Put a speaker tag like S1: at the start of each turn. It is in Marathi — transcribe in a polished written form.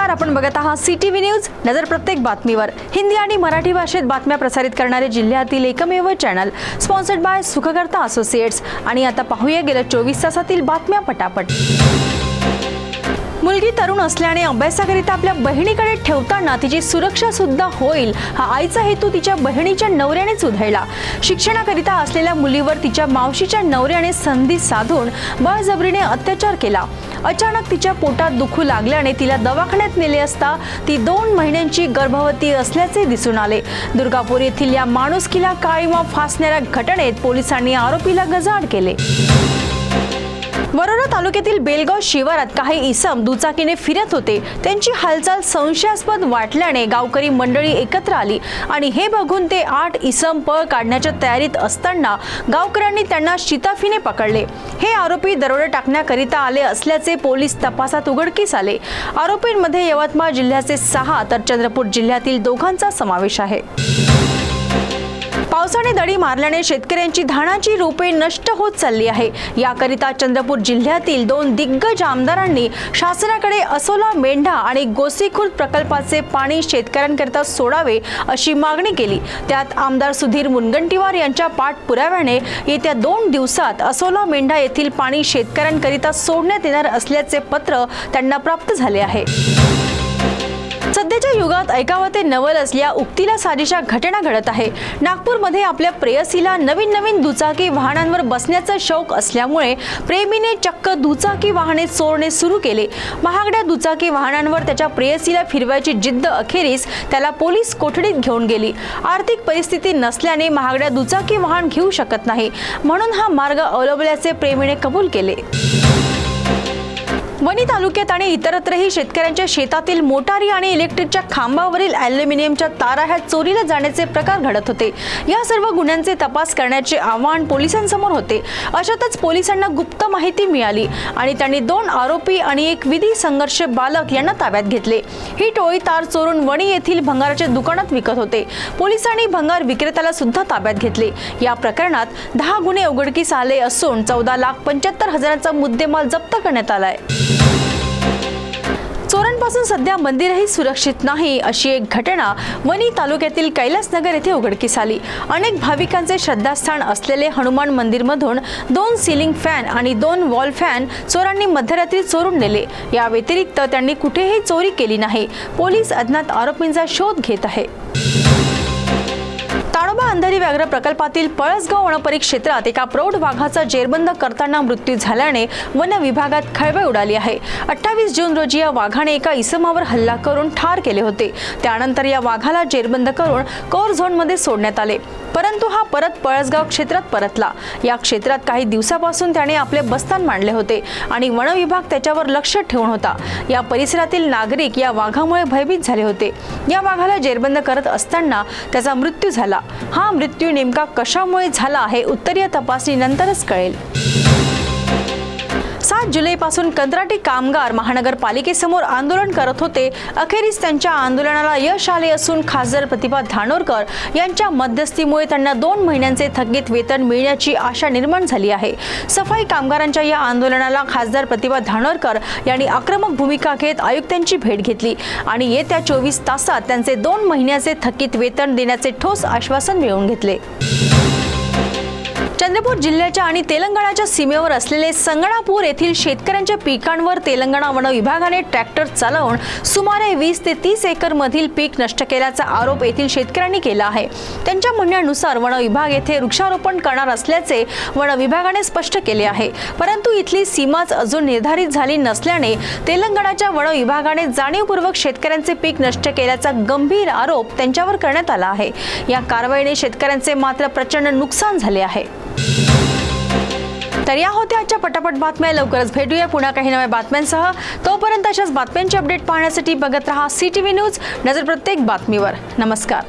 S1: नमस्कार, आपण बघत आहात CTV न्यूज. नजर प्रत्येक बातमीवर. हिंदी आणि मराठी भाषेत बातम्या प्रसारित करणारे जिल्ह्यातील एकमेव channel, sponsored by Sukhkarta associates. आणि आता पाहूया गेल्या 24 तासातील बातम्या पटापट. मुलगी तरुण असल्याने अभ्यासाकरिता आपल्या बहिणीकडे ठेवताना तिची सुरक्षा सुद्धा होईल हा आईचा हेतू तिच्या बहिणीच्या नवऱ्यानेच उधळला. शिक्षणाकरिता असलेल्या मुलीवर तिच्या मावशीच्या नवऱ्याने संधी साधून बळजबरीने अत्याचार केला. अचानक तिच्या पोटात दुखू लागल्याने तिला दवाखान्यात नेले असता ती 2 महिन्यांची गर्भवती असल्याचे दिसून आले. दुर्गापूर येथील या माणुसकीला काळीमा फासणाऱ्या घटनेत पोलिसांनी आरोपीला गजाआड केले. वरोरा तालुक्यातील बेलगाव शिवारात काही इसम दुचाकीने फिरत होते. त्यांची हालचाल संशयास्पद वाटल्याने गावकरी मंडळी एकत्र आली आणि हे बघून ते 8 इसम पळ काढण्याच्या तयारीत असताना गावकऱ्यांनी त्यांना शिताफीने पकडले. हे आरोपी दरोडे टाकण्याकरिता आले असल्याचे पोलीस तपासात उघडकीस आले. आरोपींमध्ये यवतमाळ जिल्ह्याचे 6 तर चंद्रपूर जिल्ह्यातील 2 समावेश आहे. पावसाने दडी मारल्याने शेतकऱ्यांची धानाची रोपे नष्ट होत चालली आहे. याकरिता चंद्रपूर जिल्ह्यातील 2 दिग्गज आमदारांनी शासनाकडे असोला मेंढा आणि गोसीखुर्द प्रकल्पाचे पाणी शेतकऱ्यांकरिता सोडावे अशी मागणी केली. त्यात आमदार सुधीर मुनगंटीवार यांच्या पाठपुराव्याने येत्या 2 दिवसात असोला मेंढा येथील पाणी शेतकऱ्यांकरिता सोडण्यात येणार असल्याचे पत्र त्यांना प्राप्त झाले आहे. सध्याच्या युगात ऐकावं ते नवल असल्या उक्तीला साजेशा घटना घडत आहे. नागपूरमध्ये आपल्या प्रेयसीला नवीन दुचाकी वाहनांवर बसण्याचा शौक असल्यामुळे प्रेमीने चक्क दुचाकी वाहने चोरणे सुरू केले. महागड्या दुचाकी वाहनांवर त्याच्या प्रेयसीला फिरवायची जिद्द अखेरीस त्याला पोलीस कोठडीत घेऊन गेली. आर्थिक परिस्थिती नसल्याने महागड्या दुचाकी वाहन घेऊ शकत नाही म्हणून हा मार्ग अवलंबल्याचे प्रेमीने कबूल केले. वणी तालुक्यात आणि इतरत्रही शेतकऱ्यांच्या शेतातील मोटारी आणि इलेक्ट्रिकच्या खांबावरील ॲल्युमिनियमच्या तारा ह्या चोरीला जाण्याचे प्रकार घडत होते. या सर्व गुन्ह्यांचे तपास करण्याचे आव्हान पोलिसांसमोर होते. अशातच पोलिसांना गुप्त माहिती मिळाली आणि त्यांनी 2 आरोपी आणि 1 विधी संघर्ष बालक यांना ताब्यात घेतले. ही टोळी तार चोरून वणी येथील भंगाराच्या दुकानात विकत होते. पोलिसांनी भंगार विक्रेत्याला सुद्धा ताब्यात घेतले. या प्रकरणात 10 गुन्हे उघडकीस आले असून 14,75,000चा मुद्देमाल जप्त करण्यात आलाय. चोरांपासून सध्या मंदिरही सुरक्षित नाही अशी एक घटना वणी तालुक्यातील कैलासनगर येथे उघडकीस आली. अनेक भाविकांचे श्रद्धास्थान असलेले हनुमान मंदिरमधून 2 सिलिंग फॅन आणि 2 वॉल फॅन चोरांनी मध्यरात्री चोरून नेले. या व्यतिरिक्त त्यांनी कुठेही चोरी केली नाही. पोलीस अज्ञात आरोपींचा शोध घेत आहे. ताडोबा अंधारी व्याघ्र प्रकल्पातील पळसगाव वनपरिक्षेत्रात एका प्रौढ वाघाचा जेरबंद करताना मृत्यू झाल्याने वन विभागात खळबळ उडाली आहे. 28 जून रोजी या वाघाने एका इसमावर हल्ला करून ठार केले होते. त्यानंतर या वाघाला जेरबंद करून कोर झोनमध्ये सोडण्यात आले, परंतु हा परत पळसगाव क्षेत्रात परतला. या क्षेत्रात काही दिवसापासून त्याने आपले बस्तान मांडले होते आणि वन विभाग त्याच्यावर लक्ष ठेवून होता. या परिसरातील नागरिक या वाघामुळे भयभीत झाले होते. या वाघाला जेरबंद करत असताना त्याचा मृत्यू झाला. हा मृत्यू नेमका कशामुळे झाला हे उत्तरीय तपासणीनंतरच कळेल. 7 जुलैपासून कंत्राटी कामगार महानगरपालिकेसमोर आंदोलन करत होते. अखेरीस त्यांच्या आंदोलनाला यश आले असून खासदार प्रतिभा धानोरकर यांच्या मध्यस्थीमुळे त्यांना 2 महिन्यांचे थकीत वेतन मिळण्याची आशा निर्माण झाली आहे. सफाई कामगारांच्या या आंदोलनाला खासदार प्रतिभा धानोरकर यांनी आक्रमक भूमिका घेत आयुक्तांची भेट घेतली आणि येत्या 24 तासात त्यांचे 2 महिन्याचे थकीत वेतन देण्याचे ठोस आश्वासन मिळवून घेतले. चंद्रपूर जिल्ह्याच्या आणि तेलंगणाच्या सीमेवर असलेले संगणापूर येथील शेतकऱ्यांच्या पिकांवर तेलंगणा वन विभागाने ट्रॅक्टर चालवून सुमारे 20 ते 30 एकर मधील पीक नष्ट केल्याचा आरोप येथील शेतकऱ्यांनी केला आहे. त्यांच्या म्हणण्यानुसार वन विभाग येथे वृक्षारोपण करणार असल्याचे वन विभागाने स्पष्ट केले आहे, परंतु इथली सीमाच अजून निर्धारित झाली नसल्याने तेलंगणाच्या वन विभागाने जाणीवपूर्वक शेतकऱ्यांचे पीक नष्ट केल्याचा गंभीर आरोप त्यांच्यावर करण्यात आला आहे. या कारवाईने शेतकऱ्यांचे मात्र प्रचंड नुकसान झाले आहे. तर या होत्या आजच्या पटापट बातम्या. लवकरच भेटूया पुन्हा काही नव्या बातम्यांसह. तोपर्यंत अशाच बातम्यांचे अपडेट पाहण्यासाठी बघत रहा CTV न्यूज. नजर प्रत्येक बातमीवर. नमस्कार.